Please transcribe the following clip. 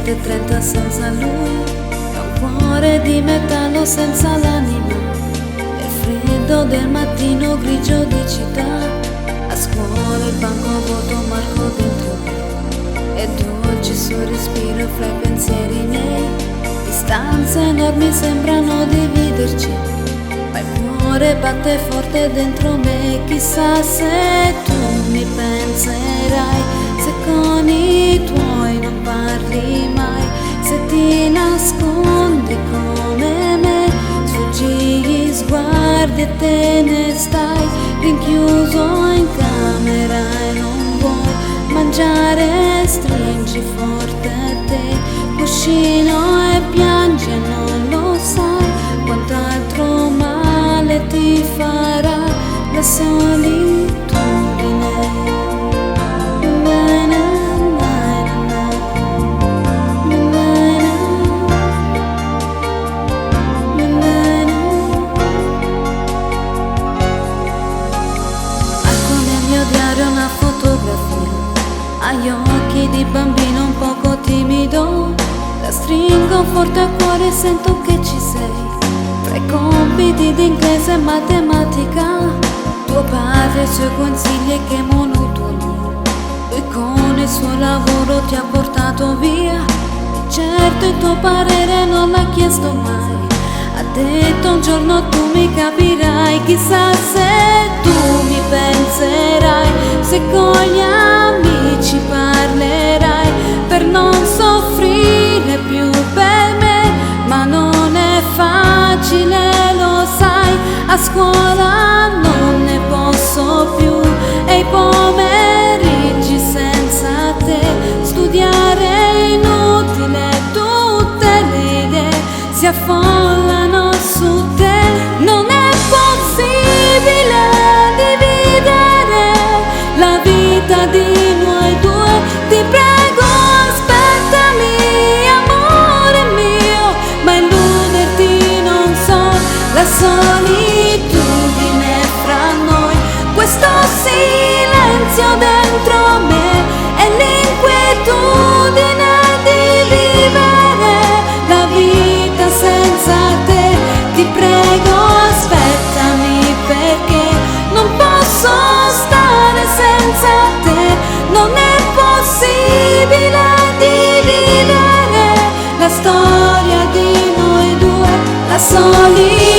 7:30 senza lui, è un cuore di metallo senza l'anima. Nel freddo del mattino grigio di città, a scuola il banco vuoto marco dentro me, e dolce il suo respiro fra i pensieri miei. Distanze enormi sembrano dividerci, ma il cuore batte forte dentro me. Chissà se tu mi penserai, se con i tuoi non parli mai, se ti nascondi come me, sfuggi gli sguardi e te ne stai rinchiuso in camera e non vuoi mangiare. Stringi forte a te cuscino e piangi e non lo sai quanto altro male ti farà la solitudine. Una fotografia, agli occhi di bambino un poco timido, la stringo forte a cuore e sento che ci sei. Tra i compiti di inglese e matematica, tuo padre e i suoi consigli e che monotoni, lui con il suo lavoro ti ha portato via. Certo il tuo parere non l'ha chiesto mai, ha detto un giorno tu mi capirai. Chissà se tu mi penserai, se con gli amici parlerai, per non soffrire più per me. Ma non è facile, lo sai, a scuola non ne posso più, e i pomeriggi senza te studiare è inutile, tutte le idee si affollano su te. Non è possibile dividere la vita di noi due, ti prego aspettami amore mio, ma illuderti non so, la solitudine fra noi, questo silenzio dentro me e l'inquietudine di vivere la vita senza te. Ti prego aspettami perché non posso stare senza te, non è possibile dividere la storia di noi due, la solitudine.